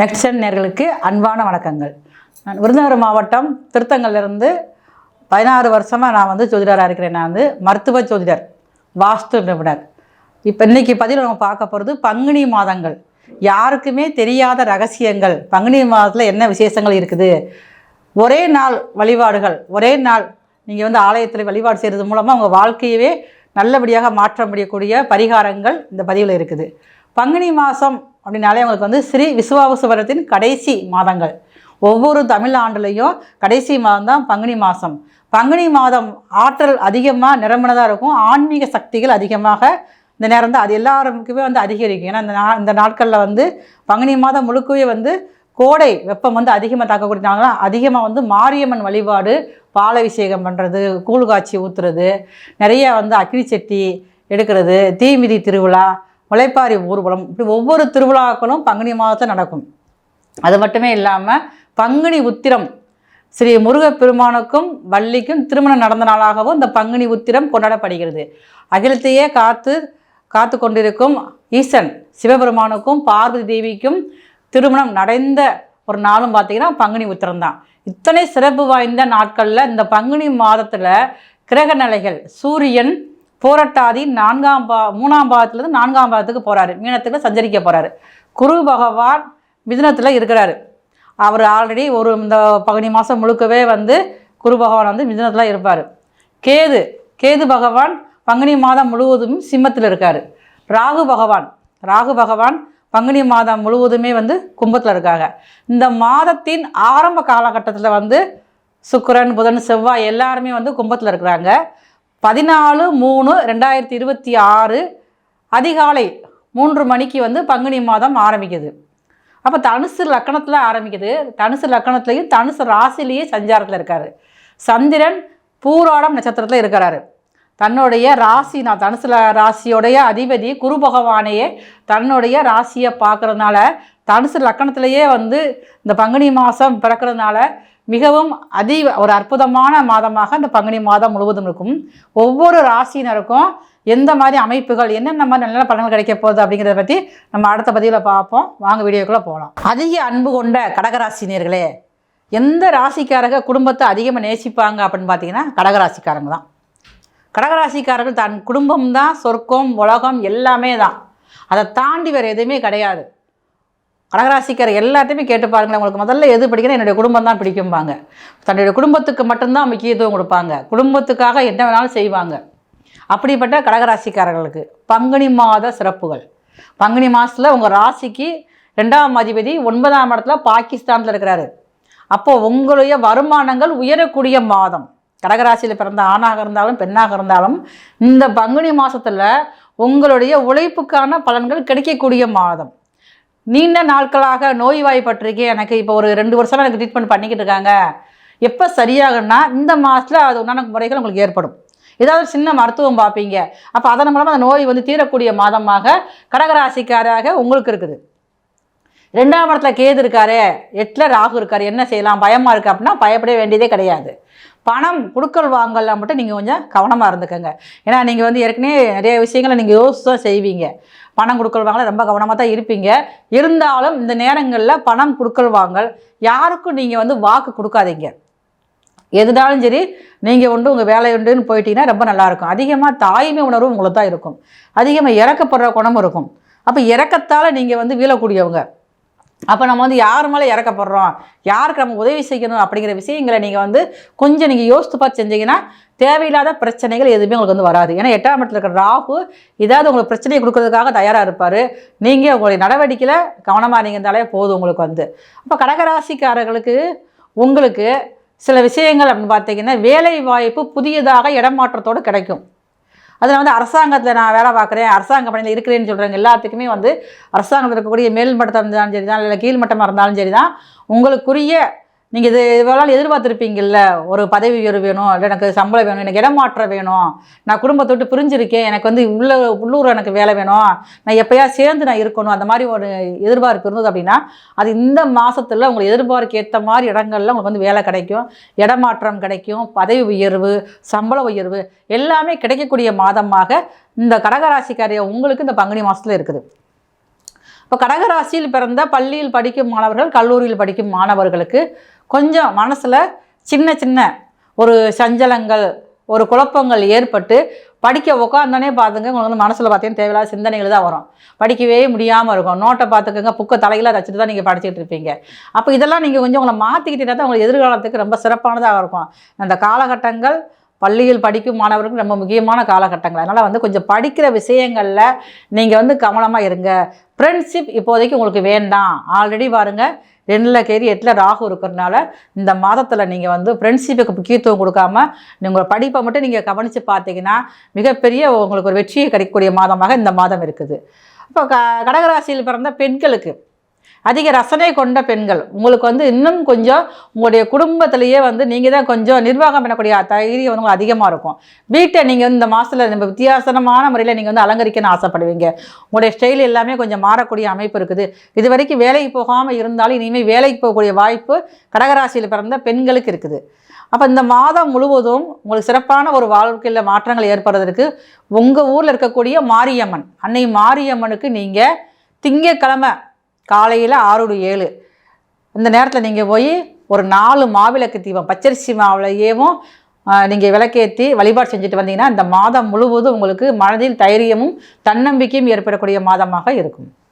Next நேர்களுக்கு அன்பான வணக்கங்கள். நான் விருதுநகர் மாவட்டம் திருத்தங்கல்லிருந்து 16 வருஷமாக நான் ஜோதிடராக இருக்கிறேன். நான் மருத்துவ ஜோதிடர், வாஸ்து நிபுணர். இப்போ இன்றைக்கி பதிவில் நம்ம பார்க்க போகிறது பங்குனி மாதங்கள். யாருக்குமே தெரியாத ரகசியங்கள், பங்குனி மாதத்தில் என்ன விசேஷங்கள் இருக்குது, ஒரே நாள் வழிபாடுகள், ஒரே நாள் நீங்கள் ஆலயத்தில் வழிபாடு செய்கிறது மூலமாக உங்கள் வாழ்க்கையவே நல்லபடியாக மாற்ற முடியக்கூடிய பரிகாரங்கள் இந்த பதிவில் இருக்குது. பங்குனி மாதம் அப்படின்னாலே உங்களுக்கு ஸ்ரீ விசுவாவசு கடைசி மாதங்கள். ஒவ்வொரு தமிழ் ஆண்டுலேயும் கடைசி மாதம் தான் பங்குனி மாதம். பங்குனி மாதம் ஆற்றல் அதிகமாக நிரம்பினதாக இருக்கும். ஆன்மீக சக்திகள் அதிகமாக இந்த நேரம் தான் அது எல்லாருக்குமே அதிகரிக்கும். ஏன்னா இந்த நாட்களில் பங்குனி மாதம் முழுக்கவே கோடை வெப்பம் அதிகமாக தாக்கக்கூடியனால அதிகமாக மாரியம்மன் வழிபாடு, பாலாபிஷேகம் பண்ணுறது, கூழ் காய்ச்சி ஊற்றுறது, நிறைய அக்னி சட்டி எடுக்கிறது, தீமிதி திருவிழா, முளைப்பாரி ஊர்வலம், இப்படி ஒவ்வொரு திருவிழாக்களும் பங்குனி மாதத்தில் நடக்கும். அது மட்டுமே இல்லாமல் பங்குனி உத்திரம் ஸ்ரீ முருகப்பெருமானுக்கும் வள்ளிக்கும் திருமணம் நடந்த நாளாகவும் இந்த பங்குனி உத்திரம் கொண்டாடப்படுகிறது. அகிலத்தையே காத்து கொண்டிருக்கும் ஈசன் சிவபெருமானுக்கும் பார்வதி தேவிக்கும் திருமணம் நடந்த ஒரு நாளும் பார்த்திங்கன்னா பங்குனி உத்திரம் தான். இத்தனை சிறப்பு வாய்ந்த நாட்களில் இந்த பங்குனி மாதத்தில் கிரக நிலைகள், சூரியன் போராட்டாதி 3ஆம் பாவத்திலேருந்து 4ஆம் பாவத்துக்கு போகிறாரு, மீனத்துக்கு சஞ்சரிக்க போகிறாரு. குரு பகவான் மிதுனத்தில் இருக்கிறாரு. அவர் ஆல்ரெடி இந்த பங்குனி மாதம் முழுக்கவே குரு பகவான் மிதுனத்தில் இருப்பார். கேது பகவான் பங்குனி மாதம் முழுவதும் சிம்மத்தில் இருக்கார். ராகு பகவான் பங்குனி மாதம் முழுவதுமே கும்பத்தில் இருக்காங்க. இந்த மாதத்தின் ஆரம்ப காலகட்டத்தில் சுக்கிரன், புதன், செவ்வாய் எல்லாருமே கும்பத்தில் இருக்கிறாங்க. 14/3/2026 அதிகாலை 3 மணிக்கு பங்குனி மாதம் ஆரம்பிக்குது. அப்போ தனுசு லக்கணத்தில் ஆரம்பிக்குது. தனுசு லக்கணத்துலேயும் தனுசு ராசிலேயே சஞ்சாரத்தில் இருக்கார். சந்திரன் பூராடம் நட்சத்திரத்தில் இருக்கிறாரு. தன்னுடைய ராசி, நான் தனுசு ராசியோடைய அதிபதி குரு பகவானையே தன்னுடைய ராசியை பார்க்குறதுனால தனுசு லக்கணத்திலேயே இந்த பங்குனி மாதம் பிறக்கிறதுனால மிகவும் ஒரு அற்புதமான மாதமாக இந்த பங்குனி மாதம் முழுவதும் இருக்கும். ஒவ்வொரு ராசியினருக்கும் எந்த மாதிரி அமைப்புகள், என்னென்ன மாதிரி நல்ல பலன்கள் கிடைக்க போகுது அப்படிங்கிறத பற்றி நம்ம அடுத்த பதிவில் பார்ப்போம். வாங்க வீடியோக்குள்ளே போகலாம். அதிக அன்பு கொண்ட கடகராசினியர்களே, எந்த ராசிக்காரங்க குடும்பத்தை அதிகமாக நேசிப்பாங்க அப்படின்னு பார்த்தீங்கன்னா கடகராசிக்காரங்க தான். கடகராசிக்காரர்கள் தன் குடும்பம் தான் சொர்க்கம், உலகம் எல்லாமே தான். அதை தாண்டி வேறு எதுவுமே கிடையாது. கடகராசிக்கார எல்லாத்தையுமே கேட்டு பாருங்களேன். உங்களுக்கு முதல்ல எது பிடிக்கணும், என்னுடைய குடும்பம் தான் பிடிக்கும்பாங்க. தன்னுடைய குடும்பத்துக்கு மட்டும்தான் முக்கியத்துவம் கொடுப்பாங்க. குடும்பத்துக்காக என்ன வேணாலும் செய்வாங்க. அப்படிப்பட்ட கடகராசிக்காரர்களுக்கு பங்குனி மாத சிறப்புகள். பங்குனி மாதத்தில் உங்கள் ராசிக்கு 2ஆம் அதிபதி 9ஆம் இடத்துல பாகிஸ்தானில் இருக்கிறாரு. அப்போது உங்களுடைய வருமானங்கள் உயரக்கூடிய மாதம். கடகராசியில் பிறந்த ஆணாக இருந்தாலும் பெண்ணாக இருந்தாலும் இந்த பங்குனி மாதத்தில் உங்களுடைய உழைப்புக்கான பலன்கள் கிடைக்கக்கூடிய மாதம். நீண்ட நாட்களாக நோய்வாய்ப்பட்டிருக்கேன், எனக்கு இப்போ ஒரு 2 வருஷமாக எனக்கு ட்ரீட்மெண்ட் பண்ணிக்கிட்டு இருக்காங்க, எப்போ சரியாகுன்னா இந்த மாதத்தில் அது உண்டான முறைகள் உங்களுக்கு ஏற்படும். ஏதாவது சின்ன மருத்துவம் பார்ப்பீங்க. அப்போ அதன் மூலமாக அந்த நோய் தீரக்கூடிய மாதமாக கடகராசிக்காராக உங்களுக்கு இருக்குது. 2ஆம் இடத்துல கேது இருக்காரு, 8ல் ராகு இருக்காரு. என்ன செய்யலாம், பயமாக இருக்குது அப்படின்னா பயப்பட வேண்டியதே கிடையாது. பணம் கொடுக்கல் வாங்கலாம் மட்டும் நீங்கள் கொஞ்சம் கவனமாக இருந்துக்கங்க. ஏன்னா நீங்கள் ஏற்கனவே நிறைய விஷயங்களை நீங்கள் யோசிச்சு தான் செய்வீங்க. பணம் கொடுக்கல் வாங்கல ரொம்ப கவனமாக தான் இருப்பீங்க. இருந்தாலும் இந்த நேரங்களில் பணம் கொடுக்கல் வாங்கல் யாருக்கும் நீங்கள் வாக்கு கொடுக்காதீங்க. எதுனாலும் சரி நீங்கள் உங்கள் வேலை உண்டுன்னு போயிட்டீங்கன்னா ரொம்ப நல்லாயிருக்கும். அதிகமாக தாய்மை உணர்வு உங்களுக்கு தான் இருக்கும். அதிகமாக இறக்கப்படுற குணமும் இருக்கும். அப்போ இறக்கத்தால் நீங்கள் வீழக்கூடியவங்க. அப்போ நம்ம யார் மேலே இறக்கப்படுறோம், யாருக்கு நம்ம உதவி செய்யணும் அப்படிங்கிற விஷயங்களை நீங்கள் கொஞ்சம் நீங்கள் யோசித்து பார்த்து செஞ்சீங்கன்னா தேவையில்லாத பிரச்சனைகள் எதுவுமே உங்களுக்கு வராது. ஏன்னா 8ஆம் இடத்துல இருக்கிற ராகு ஏதாவது உங்களுக்கு பிரச்சனையை கொடுக்கறதுக்காக தயாராக இருப்பார். நீங்கள் உங்களுடைய நடவடிக்கையில் கவனமாக நீங்கள் இருந்தாலே போதும் உங்களுக்கு அப்போ கடகராசிக்காரர்களுக்கு உங்களுக்கு சில விஷயங்கள் அப்படின்னு பார்த்தீங்கன்னா வேலை வாய்ப்பு புதியதாக இடமாற்றத்தோடு கிடைக்கும். அதில் அரசாங்கத்தில் நான் வேலை பார்க்குறேன், அரசாங்க பணியில் இருக்கிறேன்னு சொல்கிறவங்க எல்லாத்துக்குமே அரசாங்கத்தில் இருக்கக்கூடிய மேல்மட்டத்தில் இருந்தாலும் சரி தான், இல்லை கீழ்மட்டமாக இருந்தாலும் சரி தான், உங்களுக்குரிய நீங்கள் இது இவ்வளோ எதிர்பார்த்துருப்பீங்கள்ல, ஒரு பதவி உயர்வு வேணும், இல்லை எனக்கு சம்பளம் வேணும், எனக்கு இடமாற்றம் வேணும், நான் குடும்பத்தை விட்டு பிரிஞ்சிருக்கேன், எனக்கு உள்ளூர் எனக்கு வேலை வேணும், நான் எப்போயா சேர்ந்து நான் இருக்கணும், அந்த மாதிரி ஒரு எதிர்பார்ப்பு இருந்தது அப்படின்னா அது இந்த மாதத்தில் உங்களுக்கு எதிர்பார்க்கு ஏற்ற மாதிரி இடங்களில் உங்களுக்கு வேலை கிடைக்கும், இடமாற்றம் கிடைக்கும், பதவி உயர்வு, சம்பள உயர்வு எல்லாமே கிடைக்கக்கூடிய மாதமாக இந்த கடகராசிக்காரிய உங்களுக்கு இந்த பங்குனி மாதத்தில் இருக்குது. இப்போ கடகராசியில் பிறந்த பள்ளியில் படிக்கும் மாணவர்கள், கல்லூரியில் படிக்கும் மாணவர்களுக்கு கொஞ்சம் மனசில் சின்ன சின்ன ஒரு சஞ்சலங்கள், ஒரு குழப்பங்கள் ஏற்பட்டு படிக்க உட்காந்தோடனே பார்த்துங்க உங்களுக்கு வந்து மனசில் பார்த்தீங்கன்னா தேவையில்லாத சிந்தனைகள் தான் வரும். படிக்கவே முடியாமல் இருக்கும். நோட்டை பார்த்துக்கோங்க, புக்கை தலையில் வச்சுட்டு தான் நீங்கள் படிச்சுட்டு இருப்பீங்க. அப்போ இதெல்லாம் நீங்கள் கொஞ்சம் உங்களை மாற்றிக்கிட்டீங்கன்னா தான் உங்களுக்கு எதிர்காலத்துக்கு ரொம்ப சிறப்பானதாக இருக்கும். அந்த காலகட்டங்கள் பள்ளியில் படிக்கும் மாணவர்களுக்கு ரொம்ப முக்கியமான காலகட்டங்கள். அதனால் வந்து கொஞ்சம் படிக்கிற விஷயங்களில் நீங்கள் வந்து கவனமாக இருங்க. ஃப்ரெண்ட்ஷிப் இப்போதைக்கு உங்களுக்கு வேண்டாம். ஆல்ரெடி பாருங்கள் 2ல் கேது 8ல் ராகு இருக்கிறதுனால இந்த மாதத்தில் நீங்கள் வந்து ஃப்ரெண்ட்ஷிப்புக்கு முக்கியத்துவம் கொடுக்காம உங்கள் படிப்பை மட்டும் நீங்கள் கவனித்து பார்த்தீங்கன்னா மிகப்பெரிய உங்களுக்கு ஒரு வெற்றியை கிடைக்கக்கூடிய மாதமாக இந்த மாதம் இருக்குது. இப்போ கடகராசியில் பிறந்த பெண்களுக்கு அதிக ரசனை கொண்ட பெண்கள் உங்களுக்கு வந்து இன்னும் கொஞ்சம் உங்களுடைய குடும்பத்திலேயே வந்து நீங்கள் தான் கொஞ்சம் நிர்வாகம் பண்ணக்கூடிய தைரியம் வந்து அதிகமாக இருக்கும். வீட்டை நீங்கள் வந்து இந்த மாதத்தில் நம்ம வித்தியாசமான முறையில் நீங்கள் வந்து அலங்கரிக்கணும்னு ஆசைப்படுவீங்க. உங்களுடைய ஸ்டைல் எல்லாமே கொஞ்சம் மாறக்கூடிய அமைப்பு இருக்குது. இது வரைக்கும் வேலைக்கு போகாமல் இருந்தாலும் இனிமேல் வேலைக்கு போகக்கூடிய வாய்ப்பு கடகராசியில் பிறந்த பெண்களுக்கு இருக்குது. அப்போ இந்த மாதம் முழுவதும் உங்களுக்கு சிறப்பான ஒரு வாழ்க்கையில் மாற்றங்கள் ஏற்படுறதுக்கு உங்கள் ஊரில் இருக்கக்கூடிய மாரியம்மன், அன்னை மாரியம்மனுக்கு நீங்கள் திங்கட்கிழமை காலையில் 6 to 7 இந்த நேரத்தில் நீங்கள் போய் ஒரு 4 மாவிளக்கு தீபம் பச்சரிசி மாவுலையேவும் நீங்கள் விளக்கேற்றி வழிபாடு செஞ்சுட்டு வந்தீங்கன்னா இந்த மாதம் முழுவதும் உங்களுக்கு மனதில் தைரியமும் தன்னம்பிக்கையும் ஏற்படக்கூடிய மாதமாக இருக்கும்.